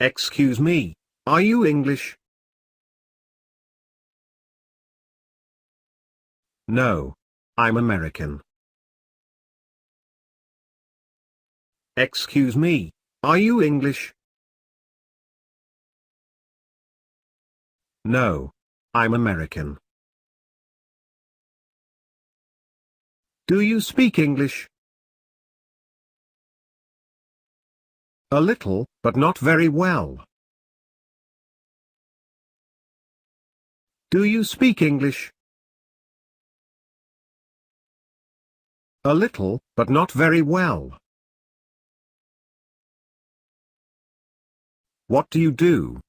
Excuse me, are you English? No. I'm American. Excuse me, are you English? No. I'm American. Do you speak English? A little, but not very well. Do you speak English? A little, but not very well. What do you do?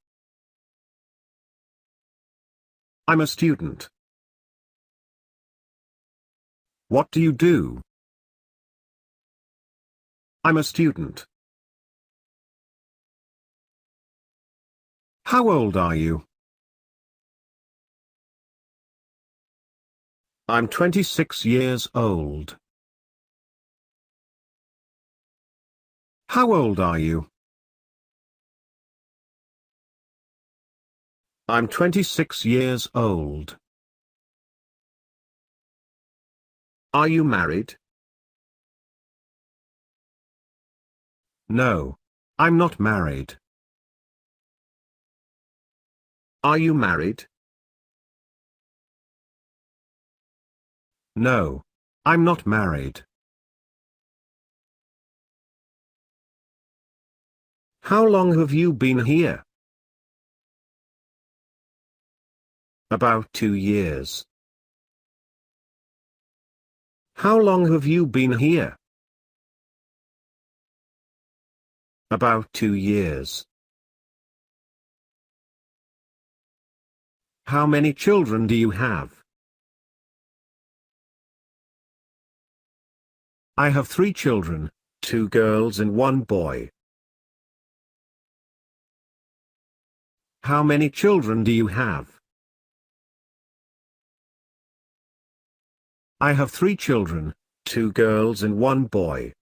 I'm a student. What do you do? I'm a student. How old are you? I'm 26 years old. How old are you? I'm 26 years old. Are you married? No. I'm not married. Are you married? No. I'm not married. How long have you been here? About 2 years. How long have you been here? About 2 years. How many children do you have? I have 3 children, 2 girls and 1 boy. How many children do you have? I have 3 children, 2 girls and 1 boy.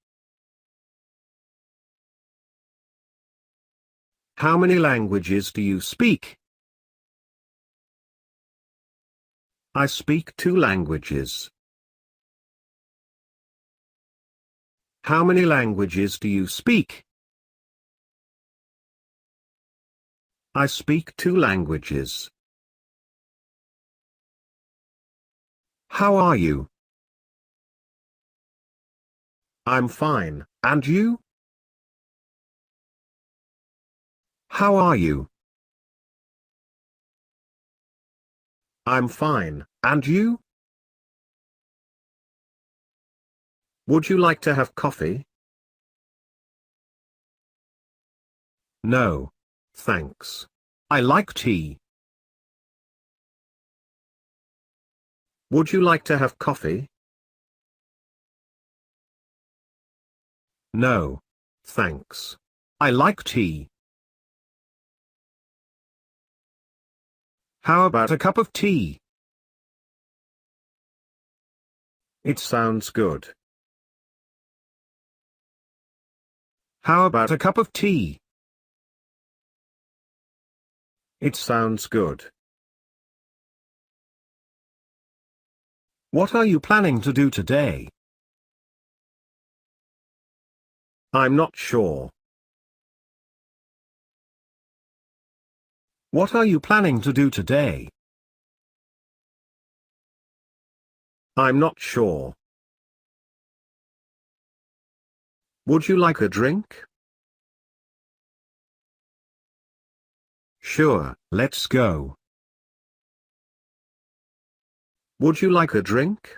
How many languages do you speak? I speak 2 languages. How many languages do you speak? I speak 2 languages. How are you? I'm fine, and you? How are you? I'm fine, and you? Would you like to have coffee? No. Thanks. I like tea. Would you like to have coffee? No. Thanks. I like tea. How about a cup of tea? It sounds good. How about a cup of tea? It sounds good. What are you planning to do today? I'm not sure. What are you planning to do today? I'm not sure. Would you like a drink? Sure, let's go. Would you like a drink?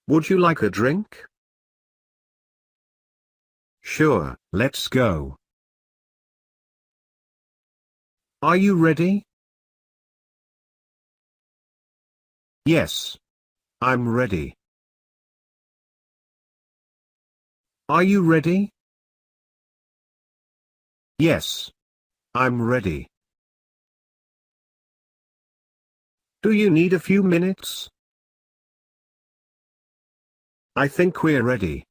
Would you like a drink? Sure, let's go. Are you ready? Yes. I'm ready. Are you ready? Yes. I'm ready. Do you need a few minutes? I think we're ready.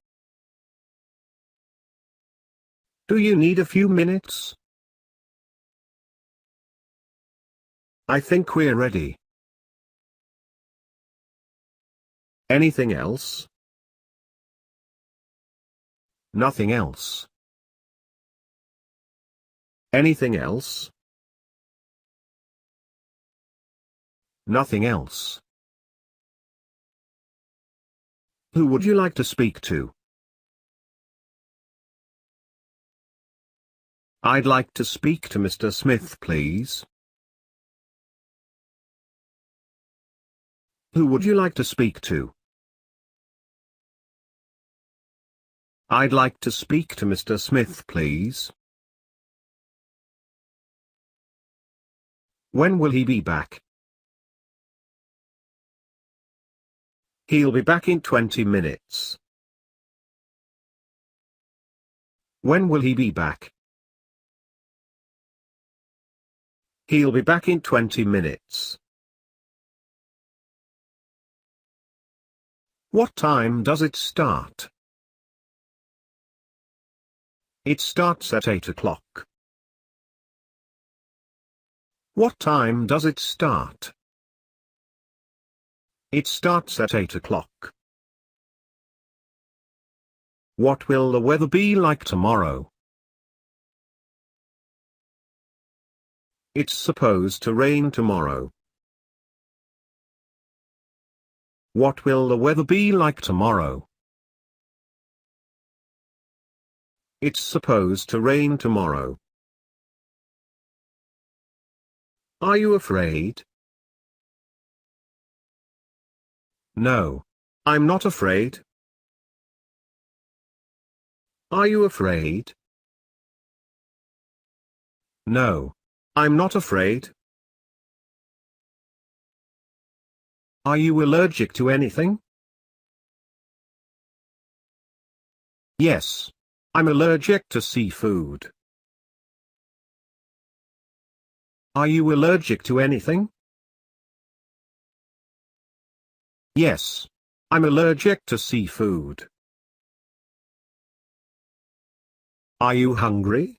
Do you need a few minutes? I think we're ready. Anything else? Nothing else. Anything else? Nothing else. Who would you like to speak to? I'd like to speak to Mr. Smith, please. Who would you like to speak to? I'd like to speak to Mr. Smith, please. When will he be back? He'll be back in 20 minutes. When will he be back? He'll be back in 20 minutes. What time does it start? It starts at 8 o'clock. What time does it start? It starts at 8 o'clock. What will the weather be like tomorrow? It's supposed to rain tomorrow. What will the weather be like tomorrow? It's supposed to rain tomorrow. Are you afraid? No. I'm not afraid. Are you afraid? No. I'm not afraid. Are you allergic to anything? Yes. I'm allergic to seafood. Are you allergic to anything? Yes. I'm allergic to seafood. Are you hungry?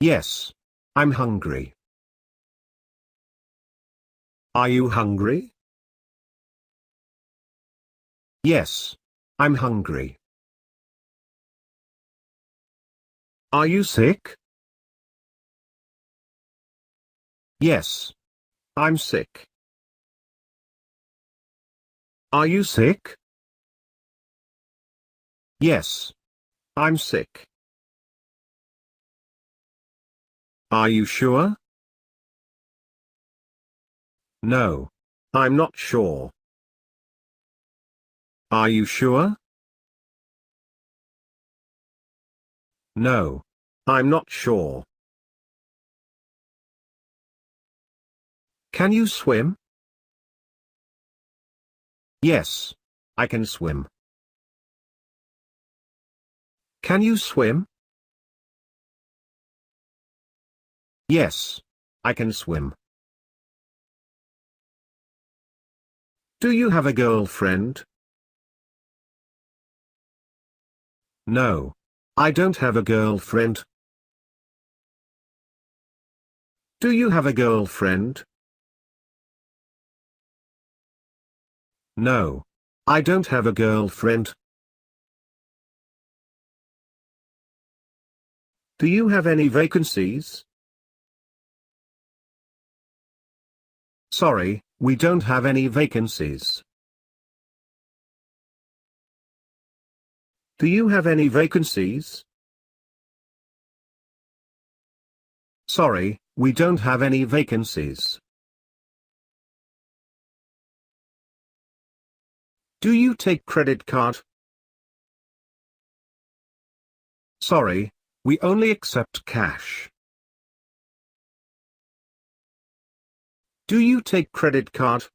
Yes. I'm hungry. Are you hungry? Yes. I'm hungry. Are you sick? Yes. I'm sick. Are you sick? Yes. I'm sick. Are you sure? No. I'm not sure. Are you sure? No. I'm not sure. Can you swim? Yes. I can swim. Can you swim? Yes. I can swim. Do you have a girlfriend? No. I don't have a girlfriend. Do you have a girlfriend? No. I don't have a girlfriend. Do you have any vacancies? Sorry, we don't have any vacancies. Do you have any vacancies? Sorry, we don't have any vacancies. Do you take credit card? Sorry, we only accept cash. Do you take credit card?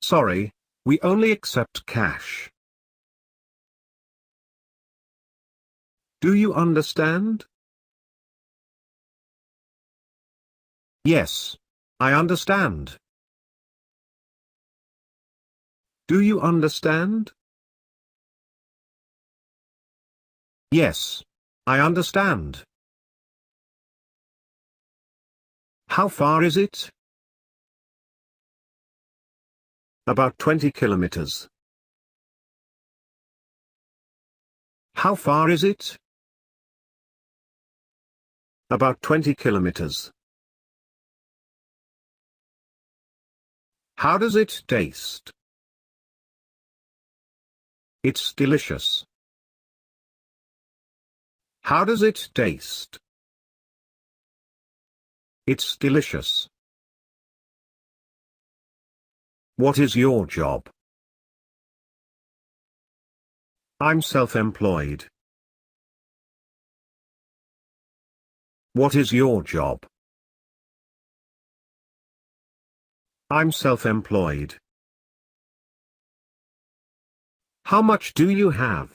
Sorry, we only accept cash. Do you understand? Yes, I understand. Do you understand? Yes, I understand. How far is it? About 20 kilometers. How far is it? About 20 kilometers. How does it taste? It's delicious. How does it taste? It's delicious. What is your job? I'm self-employed. What is your job? I'm self-employed. How much do you have?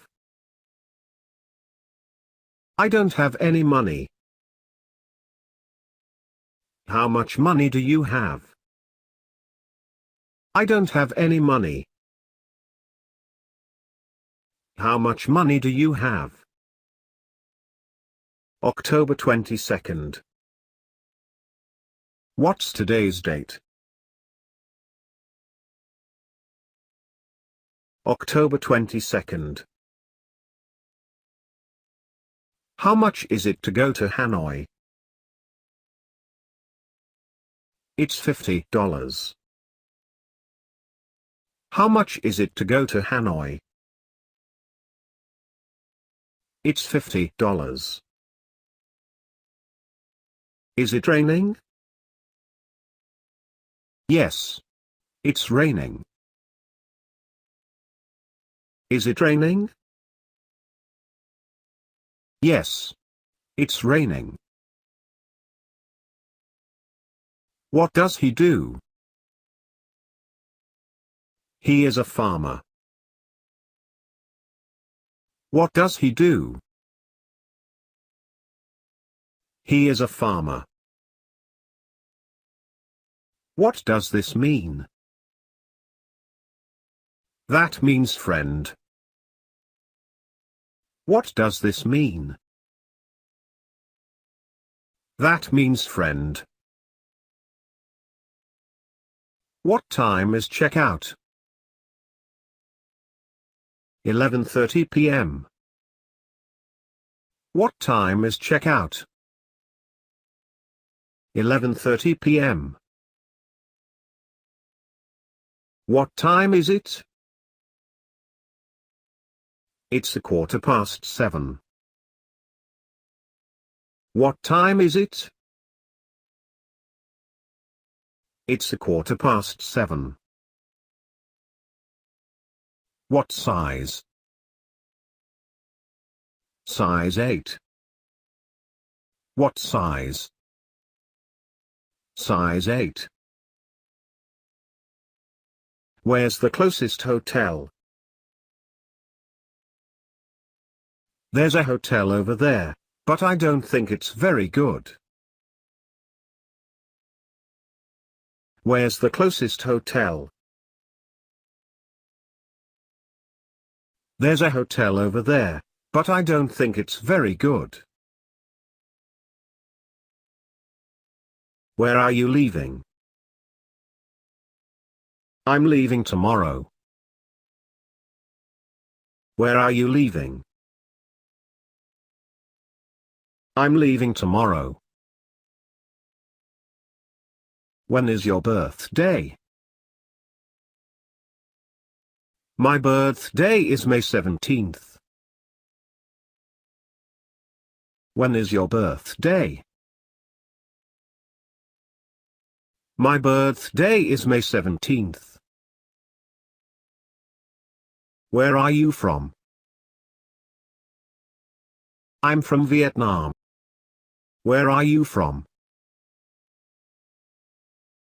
I don't have any money. How much money do you have? I don't have any money. How much money do you have? October 22nd. What's today's date? October 22nd. How much is it to go to Hanoi? It's $50. How much is it to go to Hanoi? It's $50. Is it raining? Yes. It's raining. Is it raining? Yes. It's raining. What does he do? He is a farmer. What does he do? He is a farmer. What does this mean? That means friend. What does this mean? That means friend. What time is checkout? 11:30 p.m. What time is checkout? 11:30 p.m. What time is it? It's 7:15. What time is it? It's 7:15. What size? Size 8. What size? Size 8. Where's the closest hotel? There's a hotel over there, but I don't think it's very good. Where's the closest hotel? There's a hotel over there, but I don't think it's very good. Where are you leaving? I'm leaving tomorrow. Where are you leaving? I'm leaving tomorrow. When is your birthday? My birthday is May 17th. When is your birthday? My birthday is May 17th. Where are you from? I'm from Vietnam. Where are you from?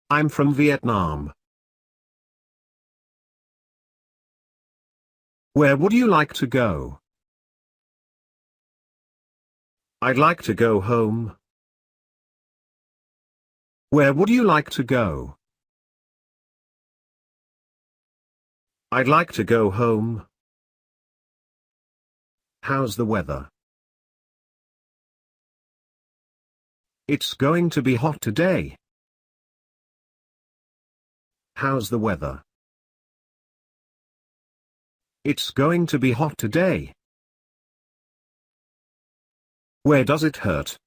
I'm from Vietnam. Where would you like to go? I'd like to go home. Where would you like to go? I'd like to go home. How's the weather? It's going to be hot today. How's the weather? It's going to be hot today. Where does it hurt?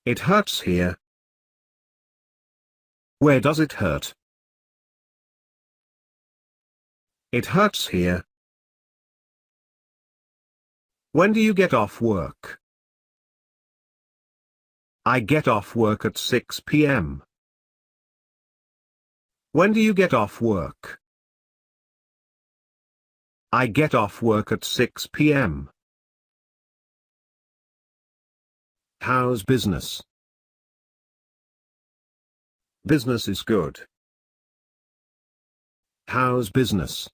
It hurts here. Where does it hurt? It hurts here. When do you get off work? I get off work at 6 p.m. When do you get off work? I get off work at 6 p.m. How's business? Business is good. How's business?